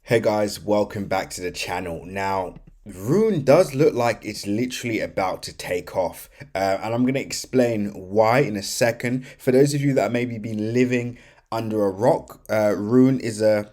Hey guys, welcome back to the channel. Now, Rune does look like it's literally about to take off, and I'm going to explain why in a second. For those of you that maybe been living under a rock, Rune is a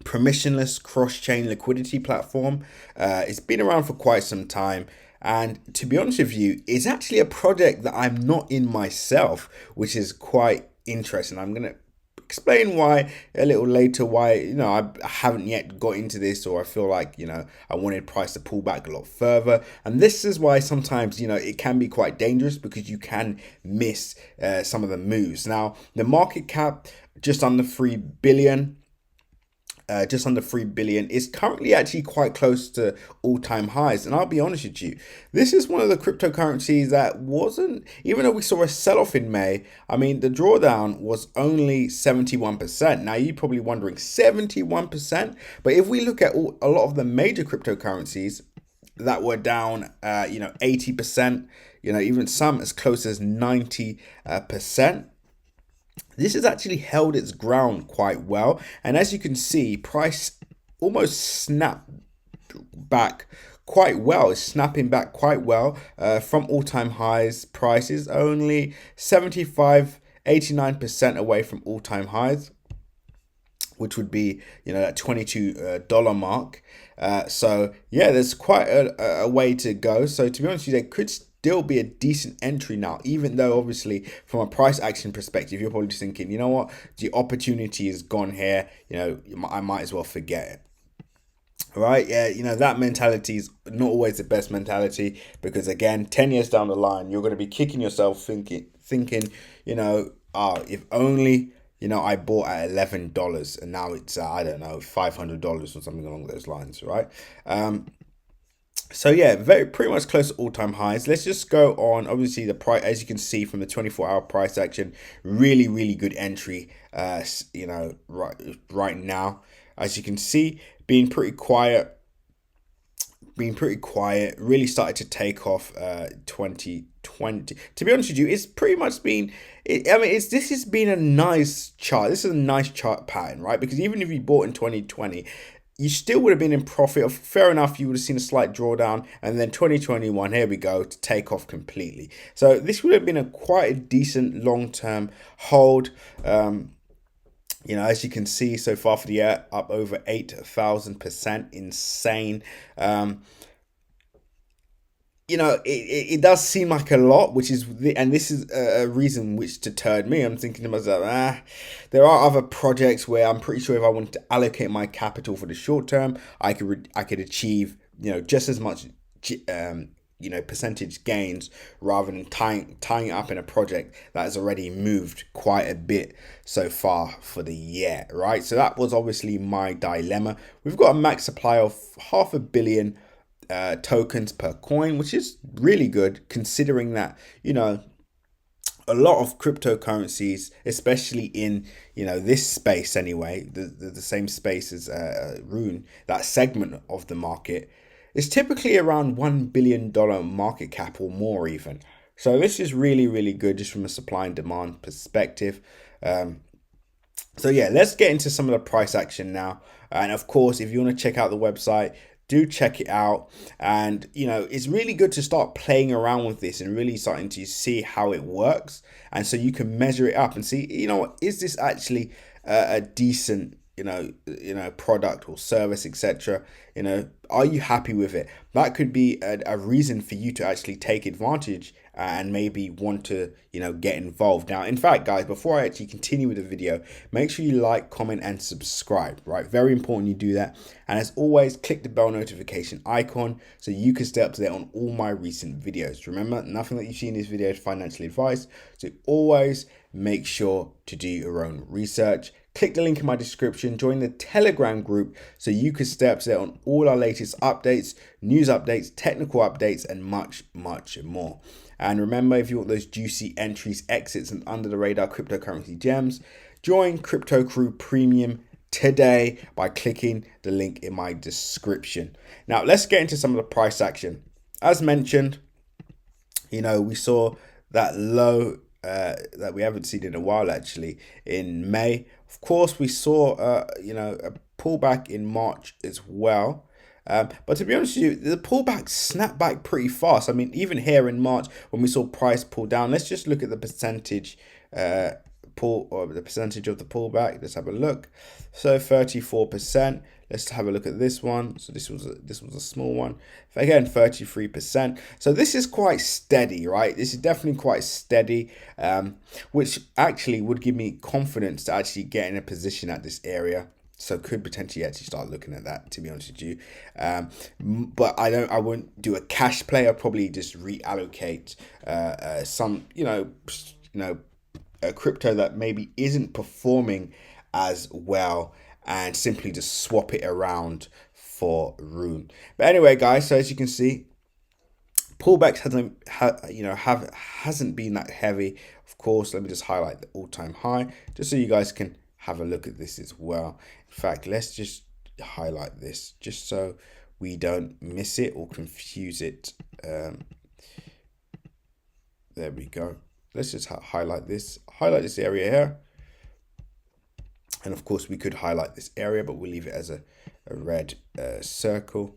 permissionless cross-chain liquidity platform. It's been around for quite some time. And to be honest with you, it's actually a project that I'm not in myself, which is quite interesting. I'm going to explain why a little later, why I haven't yet got into this, or I feel like I wanted price to pull back a lot further. And this is why sometimes it can be quite dangerous, because you can miss some of the moves. Now the market cap just under 3 billion, just under 3 billion, is currently actually quite close to all-time highs. And I'll be honest with you, this is one of the cryptocurrencies that wasn't, even though we saw a sell-off in May, I mean, the drawdown was only 71%. Now you're probably wondering, 71%? But if we look at a lot of the major cryptocurrencies that were down 80%, even some as close as 90%, this has actually held its ground quite well. And as you can see, price almost snapped back quite well. It's snapping back quite well from all-time highs. Price is only 89% away from all-time highs, which would be that $22 mark. So yeah, there's quite a way to go. So to be honest with you, there could still be a decent entry now, even though obviously from a price action perspective, you're probably just thinking, you know what, the opportunity is gone here. I might as well forget it. Right, yeah, that mentality is not always the best mentality, because again, 10 years down the line, you're going to be kicking yourself thinking, if only I bought at $11 and now it's I don't know, $500 or something along those lines, right? So yeah, pretty much close to all-time highs. Let's just go on. Obviously, the price, as you can see from the 24-hour price action, really good entry. Right now, as you can see, being pretty quiet. Really started to take off 2020. To be honest with you, it's pretty much been this has been a nice chart. This is a nice chart pattern, right? Because even if you bought in 2020, you still would have been in profit. Fair enough, you would have seen a slight drawdown, and then 2021, here we go, to take off completely. So this would have been quite a decent long-term hold. As you can see so far for the year, up over 8,000%, insane. It does seem like a lot, and this is a reason which deterred me. I'm thinking to myself, there are other projects where I'm pretty sure if I wanted to allocate my capital for the short term, I could achieve, just as much, percentage gains, rather than tying it up in a project that has already moved quite a bit so far for the year, right? So that was obviously my dilemma. We've got a max supply of 500 million tokens per coin, which is really good, considering that a lot of cryptocurrencies, especially in this space anyway, the same space as Rune, that segment of the market, is typically around $1 billion market cap or more even. So this is really good, just from a supply and demand perspective. So yeah, let's get into some of the price action now. And of course, if you want to check out the website, do check it out. And it's really good to start playing around with this and really starting to see how it works, and so you can measure it up and see, is this actually a decent product or service, etc. Are you happy with it? That could be a reason for you to actually take advantage and maybe want to get involved. Now, in fact, guys, before I actually continue with the video, make sure you like, comment, and subscribe, right? Very important you do that. And as always, click the bell notification icon so you can stay up to date on all my recent videos. Remember, nothing that you see in this video is financial advice, so always make sure to do your own research. Click the link in my description, join the Telegram group so you can stay up to date on all our latest updates, news updates, technical updates, and much more. And remember, if you want those juicy entries, exits, and under the radar cryptocurrency gems, join Crypto Crew Premium today by clicking the link in my description. Now, let's get into some of the price action. As mentioned, we saw that low that we haven't seen in a while, actually, in May. Of course, we saw, a pullback in March as well. But to be honest with you, the pullback snapped back pretty fast. I mean, even here in March, when we saw price pull down, let's just look at the percentage or the percentage of the pullback. Let's have a look. So 34%. Let's have a look at this one. So this was a small one. Again, 33%. So this is quite steady, right? This is definitely quite steady, which actually would give me confidence to actually get in a position at this area. So could potentially actually start looking at that, to be honest with you. But I won't do a cash play. I'll probably just reallocate some, a crypto that maybe isn't performing as well, and simply just swap it around for Rune. But anyway, guys, so as you can see, pullbacks hasn't been that heavy. Of course, let me just highlight the all-time high, just so you guys can have a look at this as well. In fact, let's just highlight this just so we don't miss it or confuse it. There we go. Let's just highlight this area here. And of course, we could highlight this area, but we'll leave it as a red circle.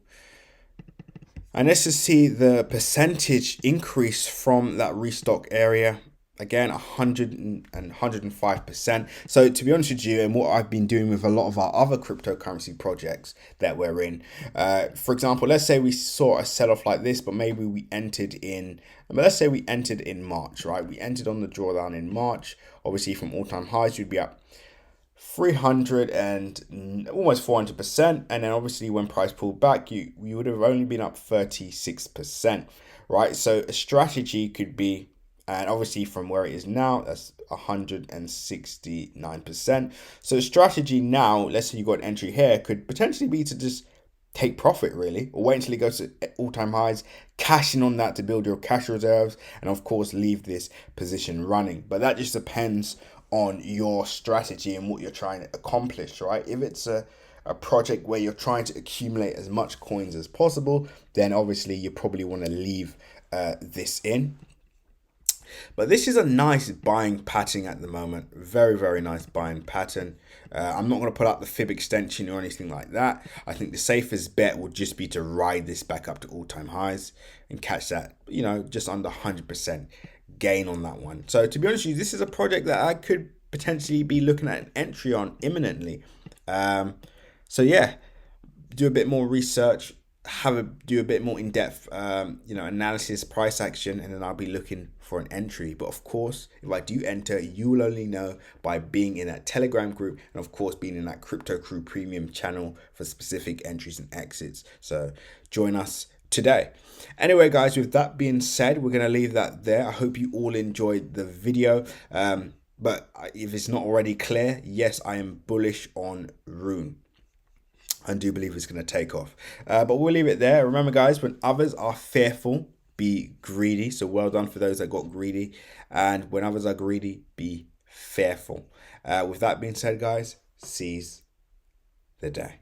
And let's just see the percentage increase from that restock area. Again, 105%. So to be honest with you, and what I've been doing with a lot of our other cryptocurrency projects that we're in, for example, let's say we saw a sell-off like this, but maybe we entered in, let's say we entered in March, right? We entered on the drawdown in March. Obviously, from all-time highs, you'd be up 300 and almost 400%. And then obviously when price pulled back, you would have only been up 36%, right? So a strategy could be, and obviously from where it is now, that's 169%. So a strategy now, let's say you got an entry here, could potentially be to just take profit really, or wait until it goes to all-time highs, cash in on that to build your cash reserves, and of course leave this position running. But that just depends on your strategy and what you're trying to accomplish, right? If it's a project where you're trying to accumulate as much coins as possible, then obviously you probably want to leave this in. But this is a nice buying pattern at the moment. Very, very nice buying pattern. I'm not going to put up the fib extension or anything like that. I think the safest bet would just be to ride this back up to all-time highs and catch that, just under 100% gain on that one. So to be honest with you, this is a project that I could potentially be looking at an entry on imminently. So yeah, do a bit more research, do a bit more in-depth analysis, price action, and then I'll be looking for an entry. But of course, if I do enter, you will only know by being in that Telegram group, and of course being in that Crypto Crew premium channel for specific entries and exits. So join us today. Anyway, guys, with that being said, we're going to leave that there. I hope you all enjoyed the video. But if it's not already clear, yes, I am bullish on Rune. I do believe it's going to take off. But we'll leave it there. Remember, guys, when others are fearful, be greedy. So well done for those that got greedy. And when others are greedy, be fearful. With that being said, guys, seize the day.